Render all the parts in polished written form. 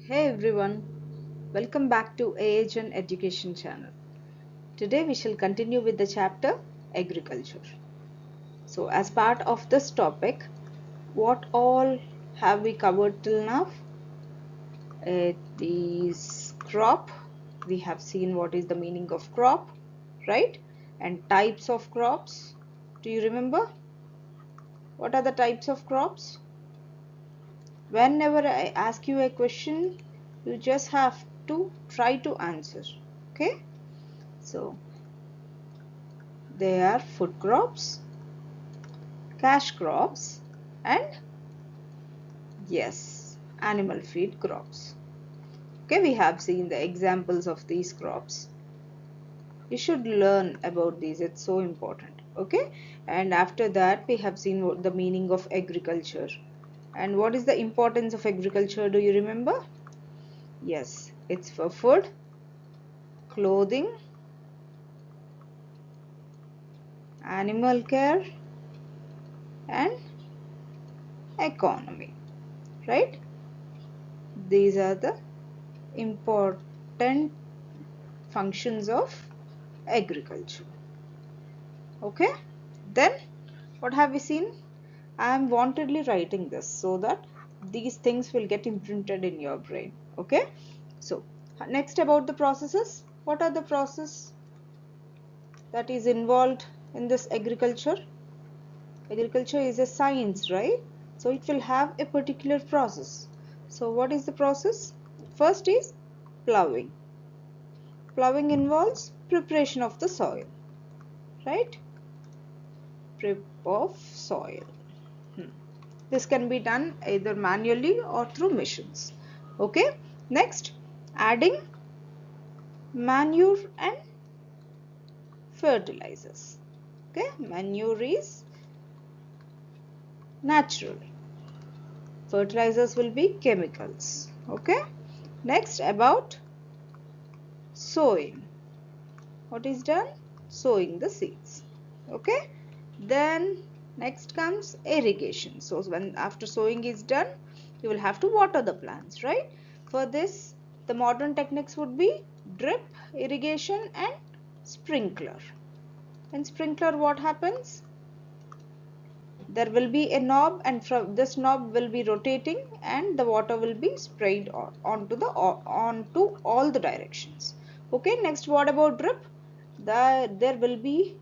Hey everyone, welcome back to IIT and Education channel. Today we shall continue with the chapter Agriculture. So as part of this topic, what all have we covered till now? This crop, we have seen what is the meaning of crop, right? And types of crops. Do you remember? What are the types of crops? Whenever I ask you a question, you just have to try to answer. Okay? So they are food crops, cash crops, and yes, animal feed crops. Okay, we have seen the examples of these crops. You should learn about these, it's so important. Okay, and after that, we have seen what the meaning of agriculture. And what is the importance of agriculture? Do you remember? Yes, it's for food, clothing, animal care, and economy, right? These are the important functions of agriculture. Okay, then what have we seen? I am wantedly writing this so that these things will get imprinted in your brain. Okay, so next about the processes. What are the process that is involved in this agriculture? Agriculture is a science, right? So it will have a particular process. So what is the process? First is plowing. Plowing involves preparation of the soil, right? Prep of soil. This can be done either manually or through machines. Okay. Next, adding manure and fertilizers. Okay. Manure is natural. Fertilizers will be chemicals. Okay. Next, about sowing. What is done? Sowing the seeds. Okay. Then next comes irrigation. So when after sowing is done, you will have to water the plants, right? For this, the modern techniques would be drip irrigation and sprinkler. In sprinkler, what happens? There will be a knob, and from this knob will be rotating, and the water will be sprayed onto all the directions. Okay. Next, what about drip? There will be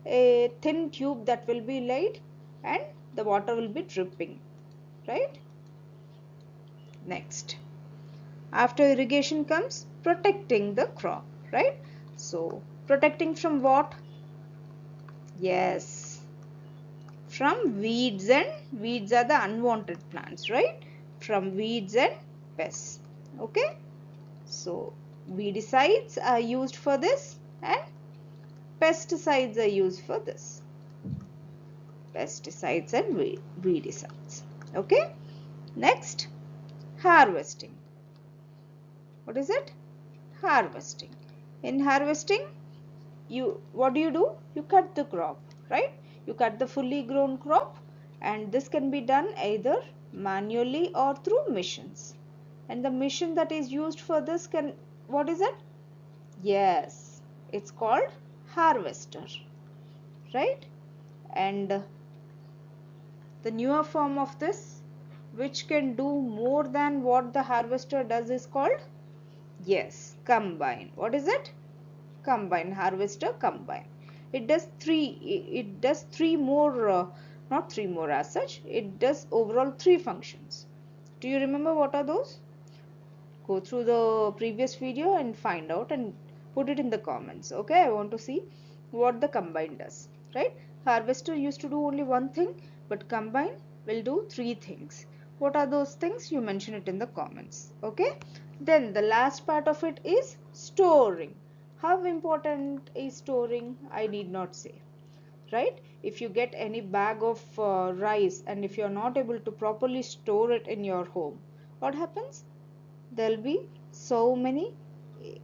a thin tube that will be laid, and the water will be dripping, right? Next, after irrigation comes protecting the crop, right? So protecting from what? Yes, from weeds, and weeds are the unwanted plants, right? From weeds and pests. Okay, so weedicides are used for this, and pesticides are used for this. Pesticides and weedicides. Okay, next, harvesting. What is it? Harvesting. In harvesting, what do? You cut the crop, right? You cut the fully grown crop, and this can be done either manually or through machines. And the machine that is used for this can, what is it? Yes, it's called harvester, right? And the newer form of this, which can do more than what the harvester does, is called, yes, combine. What is it? Combine. Harvester combine. It does three more, not three more as such, it does overall three functions. Do you remember what are those? Go through the previous video and find out and put it in the comments. Okay, I want to see what the combine does, right? Harvester used to do only one thing, but combine will do three things. What are those things? You mention it in the comments. Okay, then the last part of it is storing. How important is storing? I need not say, right? If you get any bag of rice, and if you are not able to properly store it in your home, what happens? There'll be so many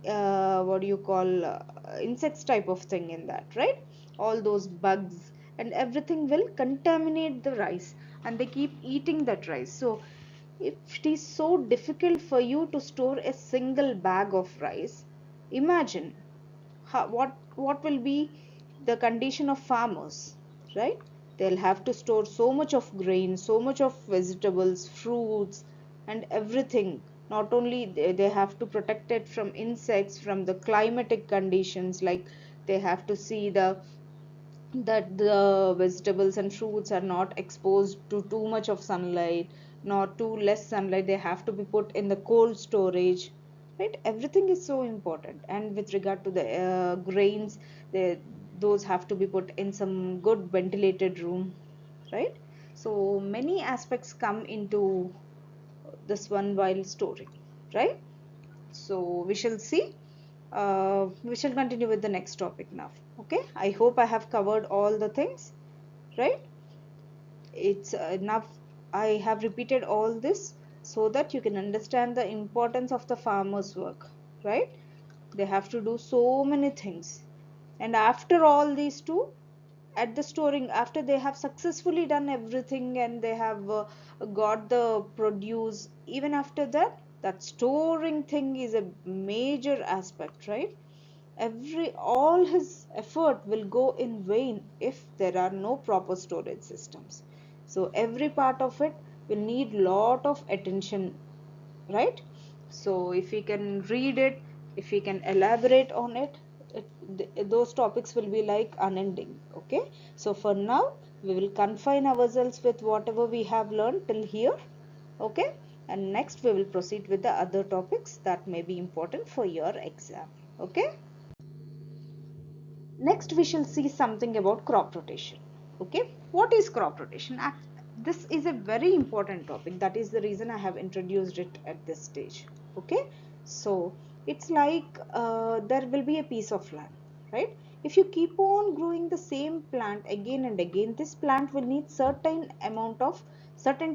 what do you call, insects type of thing in that, right? All those bugs and everything will contaminate the rice, and they keep eating that rice. So if it is so difficult for you to store a single bag of rice, imagine what will be the condition of farmers, right? They'll have to store so much of grain, so much of vegetables, fruits, and everything. Not only they have to protect it from insects, from the climatic conditions, like they have to see that the vegetables and fruits are not exposed to too much of sunlight, not too less sunlight. They have to be put in the cold storage, right? Everything is so important. And with regard to the grains, those have to be put in some good ventilated room, right? So many aspects come into this one while storing, right? So we shall continue with the next topic now. Okay, I hope I have covered all the things, right? It's enough. I have repeated all this so that you can understand the importance of the farmer's work, right? They have to do so many things, and after all these two, at the storing, after they have successfully done everything and they have got the produce, even after that, that storing thing is a major aspect, right? All his effort will go in vain if there are no proper storage systems. So every part of it will need lot of attention, right? So if we can read it, if we can elaborate on it, those topics will be like unending. Okay, so for now we will confine ourselves with whatever we have learned till here. Okay, and next we will proceed with the other topics that may be important for your exam. Okay, next we shall see something about crop rotation. Okay, what is crop rotation? This is a very important topic. That is the reason I have introduced it at this stage. Okay, so it's like there will be a piece of land, right? If you keep on growing the same plant again and again, this plant will need certain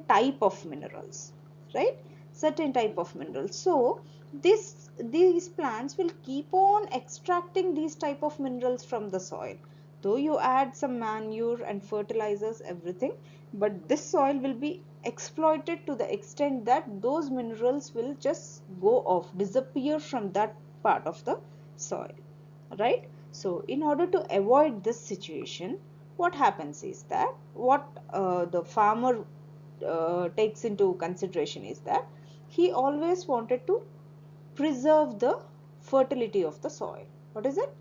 type of minerals, right? Certain type of minerals. So these plants will keep on extracting these type of minerals from the soil. Though you add some manure and fertilizers, everything, but this soil will be exploited to the extent that those minerals will just go off, disappear from that part of the soil, right? So in order to avoid this situation, what happens is that what the farmer takes into consideration is that he always wanted to preserve the fertility of the soil. What is it?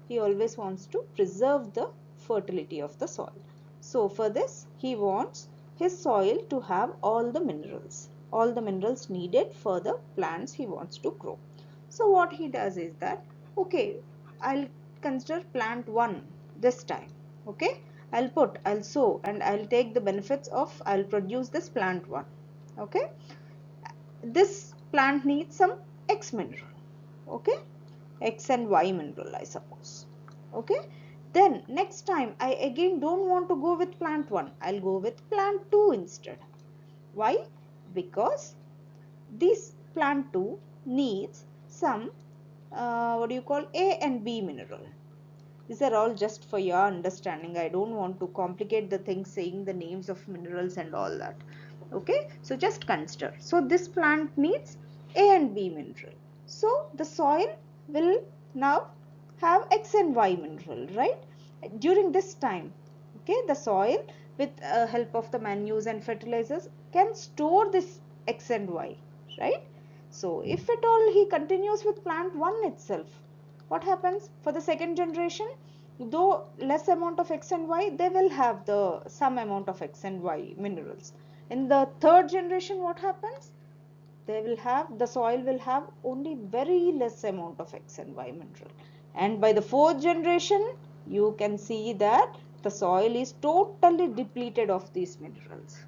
He always wants to preserve the fertility of the soil. So for this, he wants his soil to have all the minerals needed for the plants he wants to grow. So what he does is that, okay, I'll consider plant 1 this time. Okay, I'll sow and I'll take the benefits of, I'll produce this plant 1. Okay, this plant needs some X mineral. Okay, X and Y mineral, I suppose. Okay, then next time I again don't want to go with plant 1, I'll go with plant 2 instead. Why? Because this plant 2 needs some what do you call, A and B mineral. These are all just for your understanding. I don't want to complicate the things saying the names of minerals and all that. Okay, so just consider. So this plant needs A and B mineral. So the soil will now have X and Y mineral, right? During this time, okay, the soil with help of the manures and fertilizers can store this X and Y, right? So if at all he continues with plant 1 itself, what happens for the second generation? Though less amount of X and Y, they will have the some amount of X and Y minerals. In the third generation, what happens? The soil will have only very less amount of X and Y mineral. And by the fourth generation, you can see that the soil is totally depleted of these minerals,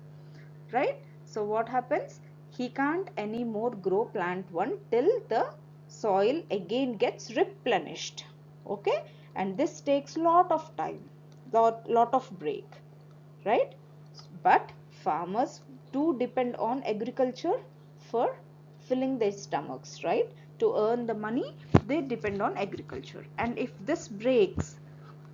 right? So what happens? He can't anymore grow plant 1 till the soil again gets replenished. Okay, and this takes lot of time, lot of break, right? But farmers do depend on agriculture for filling their stomachs, right? To earn the money, they depend on agriculture. And if this breaks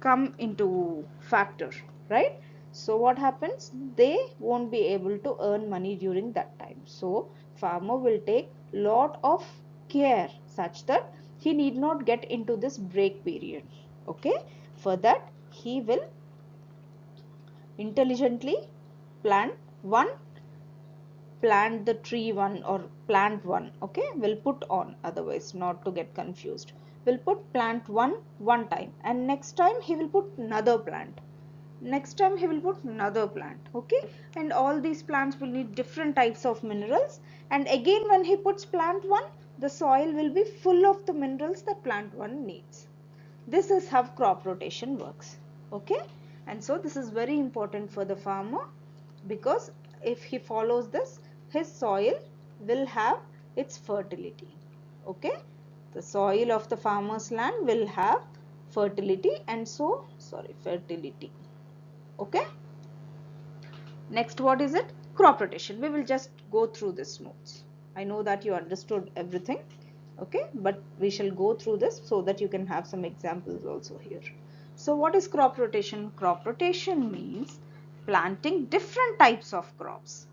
come into factor, right? So what happens? They won't be able to earn money during that time. So farmer will take lot of care such that he need not get into this break period. Okay, for that he will intelligently plant the tree one or plant one. Okay, we'll put on, otherwise not to get confused, we'll put plant one time, and next time he will put another plant, next time he will put another plant. Okay, and all these plants will need different types of minerals, and again when he puts plant one, the soil will be full of the minerals that plant one needs. This is how crop rotation works. Okay, and so this is very important for the farmer, because if he follows this, his soil will have its fertility. Okay, the soil of the farmer's land will have fertility, and so fertility. Okay, next, what is it? Crop rotation. We will just go through this notes. I know that you understood everything. Okay, but we shall go through this so that you can have some examples also here. So what is crop rotation? Crop rotation means planting different types of crops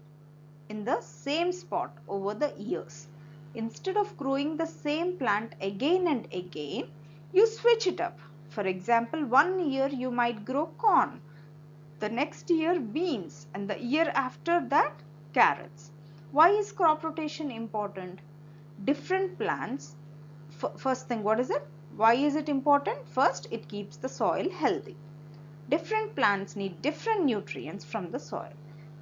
in the same spot over the years. Instead of growing the same plant again and again, you switch it up. For example, one year you might grow corn, the next year beans, and the year after that carrots. Why is crop rotation important? Different plants, first thing, what is it? Why is it important? First, it keeps the soil healthy. Different plants need different nutrients from the soil.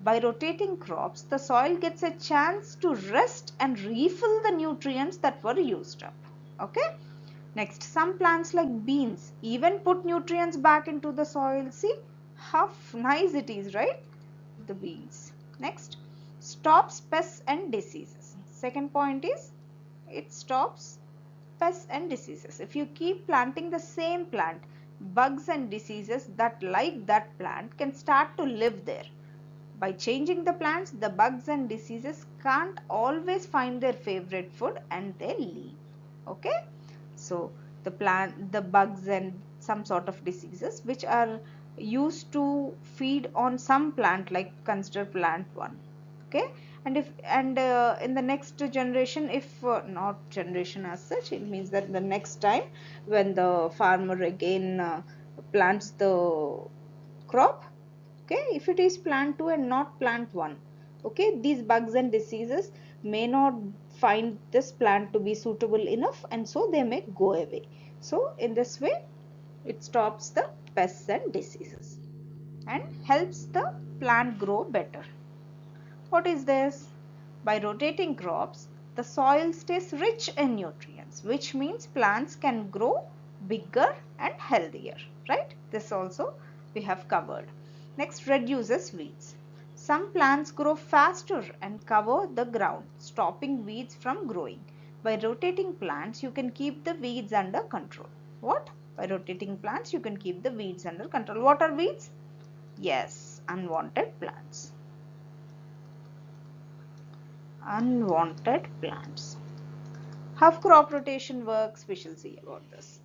By rotating crops, the soil gets a chance to rest and refill the nutrients that were used up. Okay? Next, some plants like beans even put nutrients back into the soil. See how nice it is, right? The beans. Next, stops pests and diseases. Second point is, it stops pests and diseases. If you keep planting the same plant, bugs and diseases that like that plant can start to live there. By changing the plants, the bugs and diseases can't always find their favorite food and they leave. Okay, so the bugs and some sort of diseases which are used to feed on some plant, like consider plant 1. Okay, and in the next generation, if not generation as such, it means that the next time when the farmer again plants the crop, okay, if it is plant 2 and not plant 1, okay, these bugs and diseases may not find this plant to be suitable enough, and so they may go away. So in this way it stops the pests and diseases and helps the plant grow better. What is this? By rotating crops, the soil stays rich in nutrients, which means plants can grow bigger and healthier, right? This also we have covered. Next, reduces weeds. Some plants grow faster and cover the ground, stopping weeds from growing. By rotating plants, you can keep the weeds under control. What? By rotating plants, you can keep the weeds under control. What are weeds? Yes, unwanted plants. Unwanted plants. How crop rotation works, we shall see about this.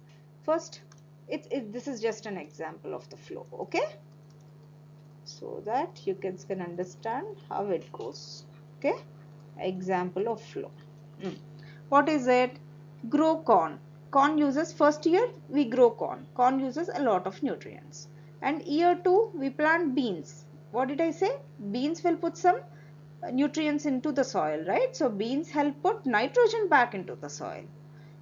First, this is just an example of the flow, okay? So that you can understand how it goes. Okay, example of flow. What is it? Grow corn. Corn uses, first year we grow corn. Corn uses a lot of nutrients. And year 2 we plant beans. What did I say? Beans will put some nutrients into the soil, right? So beans help put nitrogen back into the soil.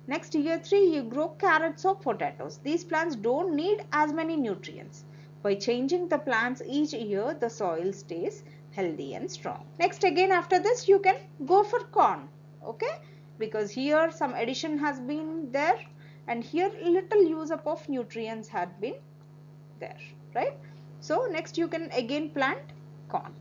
Next, year 3 you grow carrots or potatoes. These plants don't need as many nutrients. By changing the plants each year, the soil stays healthy and strong. Next, again after this you can go for corn, okay, because here some addition has been there and here little use up of nutrients had been there, right? So next you can again plant corn.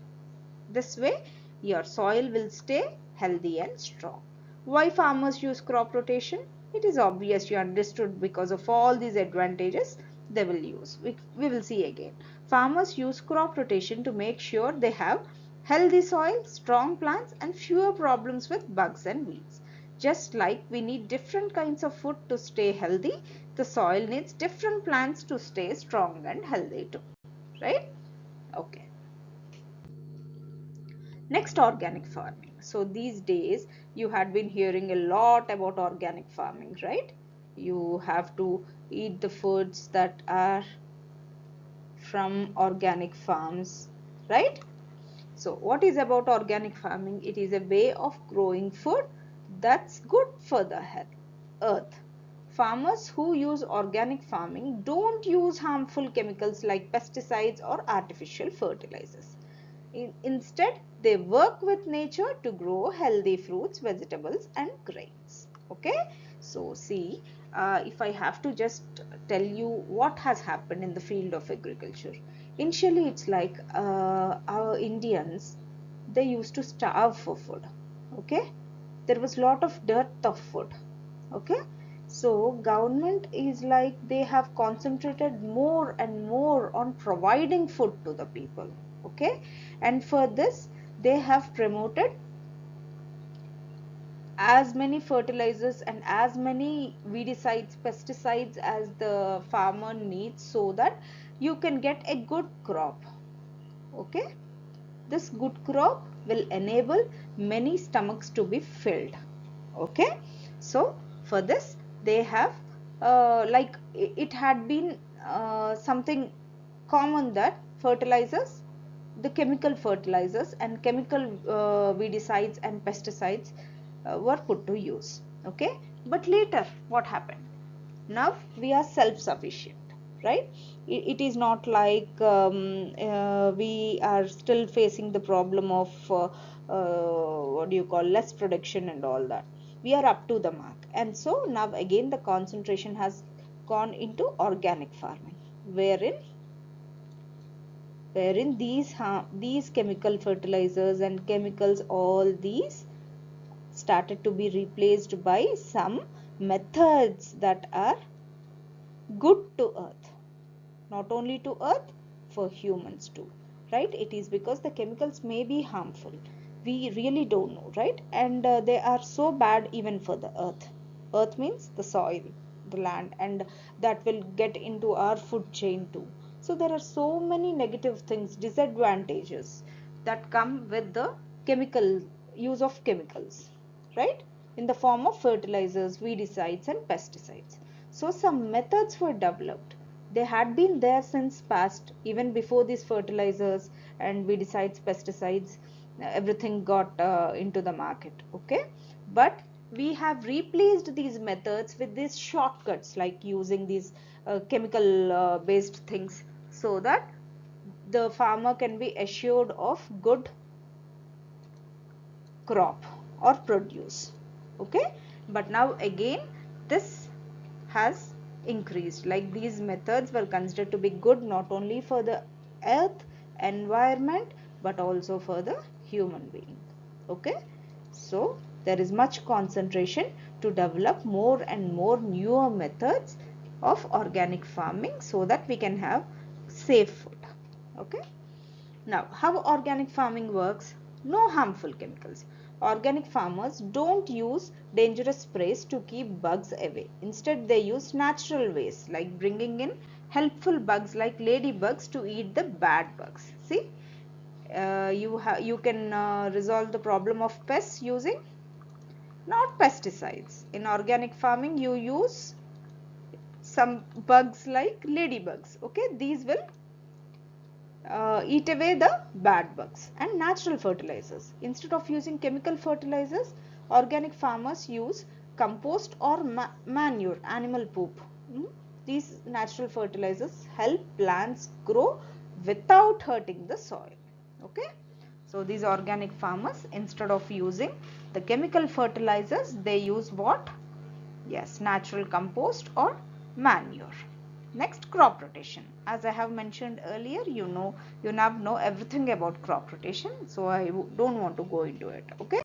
This way your soil will stay healthy and strong. Why farmers use crop rotation? It is obvious, you understood, because of all these advantages they will use. We will see again. Farmers use crop rotation to make sure they have healthy soil, strong plants and fewer problems with bugs and weeds. Just like we need different kinds of food to stay healthy, the soil needs different plants to stay strong and healthy too, right? Okay. Next, organic farming. So these days you had been hearing a lot about organic farming, right? You have to eat the foods that are from organic farms, right? So what is about organic farming? It is a way of growing food that's good for the earth. Farmers who use organic farming don't use harmful chemicals like pesticides or artificial fertilizers. Instead, they work with nature to grow healthy fruits, vegetables and grains. Okay, so see, if I have to just tell you what has happened in the field of agriculture. Initially, it's like our Indians, they used to starve for food. Okay, there was a lot of dearth of food. Okay, so government is like they have concentrated more and more on providing food to the people. Okay, and for this they have promoted as many fertilizers and as many weedicides, pesticides as the farmer needs, so that you can get a good crop. Okay, this good crop will enable many stomachs to be filled. Okay, so for this they have like it had been something common that fertilizers, the chemical fertilizers and chemical weedicides and pesticides were put to use. Okay, but later what happened? Now we are self-sufficient, right? It is not like we are still facing the problem of what do you call, less production and all that. We are up to the mark, and so now again the concentration has gone into organic farming, wherein these chemical fertilizers and chemicals, all these started to be replaced by some methods that are good to earth, not only to earth, for humans too, right? It is because the chemicals may be harmful, we really don't know, right? And they are so bad even for the earth. Earth means the soil, the land, and that will get into our food chain too. So there are so many negative things, disadvantages that come with the chemical use of chemicals, right? In the form of fertilizers, weedicides and pesticides. So some methods were developed. They had been there since past, even before these fertilizers and weedicides, pesticides, everything got into the market. Okay, but we have replaced these methods with these shortcuts, like using these chemical based things, so that the farmer can be assured of good crop or produce. Okay, but now again this has increased, like these methods were considered to be good not only for the earth environment but also for the human being. Okay, so there is much concentration to develop more and more newer methods of organic farming so that we can have safe food. Okay, now, how organic farming works? No harmful chemicals. Organic farmers don't use dangerous sprays to keep bugs away. Instead, they use natural ways like bringing in helpful bugs like ladybugs to eat the bad bugs. See, you can resolve the problem of pests using not pesticides. In organic farming, you use some bugs like ladybugs. Okay, these will eat away the bad bugs. And natural fertilizers. Instead of using chemical fertilizers, organic farmers use compost or manure, animal poop. These natural fertilizers help plants grow without hurting the soil. Okay, so these organic farmers, instead of using the chemical fertilizers, they use what? Yes, natural compost or manure. Next, crop rotation. As I have mentioned earlier, you now know everything about crop rotation, so I don't want to go into it. Okay,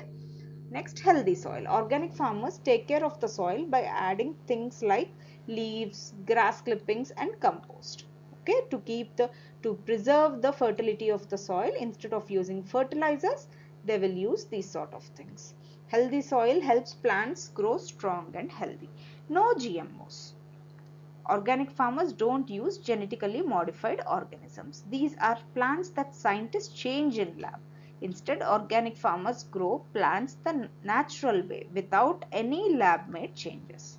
next, healthy soil. Organic farmers take care of the soil by adding things like leaves, grass clippings and compost. Okay, to preserve the fertility of the soil. Instead of using fertilizers, they will use these sort of things. Healthy soil helps plants grow strong and healthy. No GMOs. organic farmers don't use genetically modified organisms. These are plants that scientists change in lab. Instead, organic farmers grow plants the natural way without any lab made changes.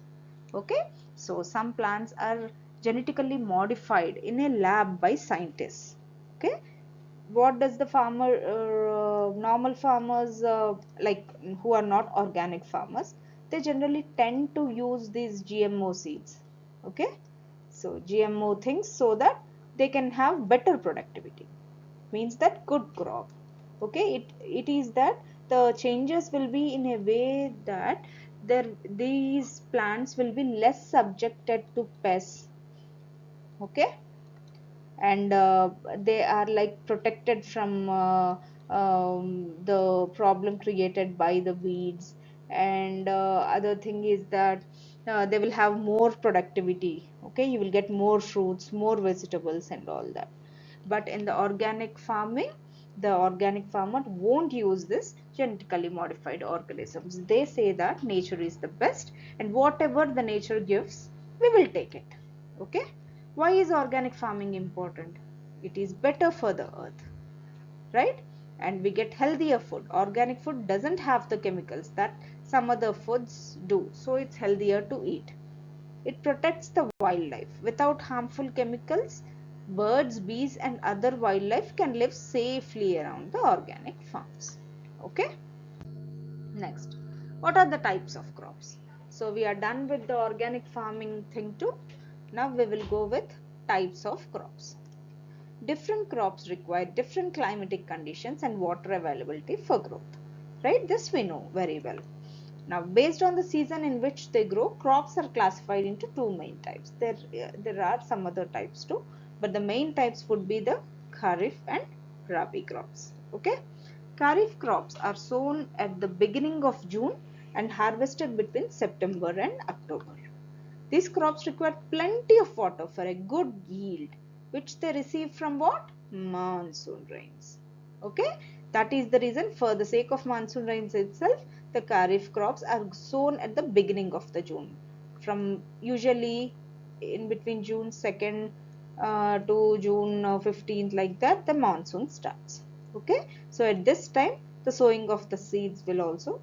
Okay, so some plants are genetically modified in a lab by scientists. Okay, what does the farmer, normal farmers, like who are not organic farmers, they generally tend to use these GMO seeds. Okay, so GMO things, so that they can have better productivity, means that good crop. Okay, it is that the changes will be in a way that these plants will be less subjected to pests. Okay, and they are like protected from the problem created by the weeds, and other thing is that they will have more productivity. Okay, you will get more fruits, more vegetables and all that. But in the organic farming, the organic farmer won't use this genetically modified organisms. They say that nature is the best, and whatever the nature gives, we will take it. Okay, why is organic farming important? It is better for the earth, right? And we get healthier food. Organic food doesn't have the chemicals that some other foods do, so it's healthier to eat. It protects the wildlife. Without harmful chemicals, birds, bees and other wildlife can live safely around the organic farms. Okay. Next, what are the types of crops? So we are done with the organic farming thing too. Now we will go with types of crops. Different crops require different climatic conditions and water availability for growth. Right? This we know very well. Now, based on the season in which they grow, crops are classified into two main types. There are some other types too, but the main types would be the Kharif and Rabi crops. Okay? Kharif crops are sown at the beginning of June and harvested between September and October. These crops require plenty of water for a good yield, which they receive from what? Monsoon rains. Okay, that is the reason, for the sake of monsoon rains itself, the Kharif crops are sown at the beginning of the June. From usually in between June 2nd to June 15th, like that, the monsoon starts. Okay, so at this time, the sowing of the seeds will also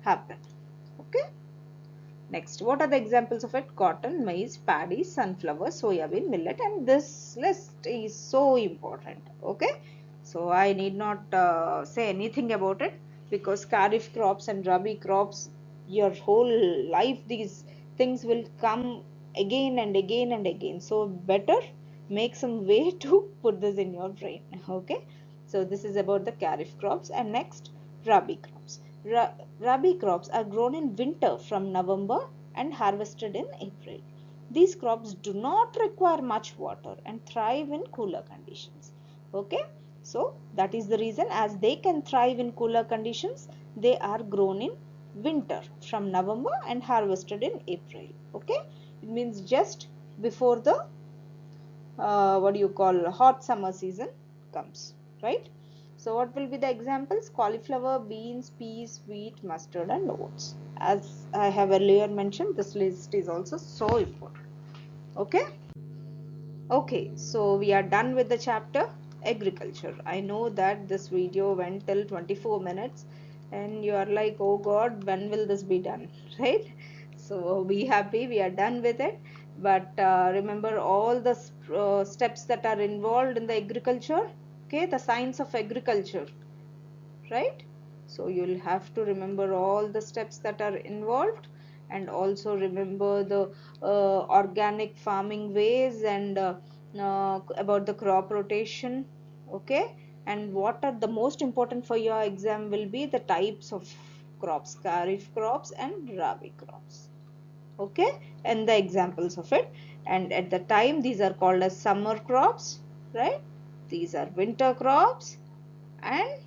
happen. Okay. Next, what are the examples of it? Cotton, maize, paddy, sunflower, soyabean, millet, and this list is so important. Okay, so I need not say anything about it, because Kharif crops and Rabi crops, your whole life these things will come again and again and again. So better make some way to put this in your brain. Okay, so this is about the Kharif crops, and next Rabi crops. Rabi crops are grown in winter from November and harvested in April. These crops do not require much water and thrive in cooler conditions. Okay, so that is the reason, as they can thrive in cooler conditions, they are grown in winter from November and harvested in April. Okay, it means just before the what do you call, hot summer season comes, right? So what will be the examples? Cauliflower, beans, peas, wheat, mustard and oats. As I have earlier mentioned, this list is also so important. Okay. Okay, so we are done with the chapter agriculture. I know that this video went till 24 minutes and you are like, oh God, when will this be done? Right? So be happy, we are done with it. But remember all the steps that are involved in the agriculture. Okay, the science of agriculture, right? So you'll have to remember all the steps that are involved, and also remember the organic farming ways, and about the crop rotation. Okay, and what are the most important for your exam will be the types of crops, Kharif crops and Rabi crops. Okay, and the examples of it. And at the time, these are called as summer crops, right? These are winter crops, and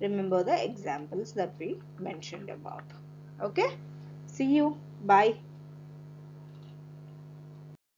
remember the examples that we mentioned about. Okay, see you, bye.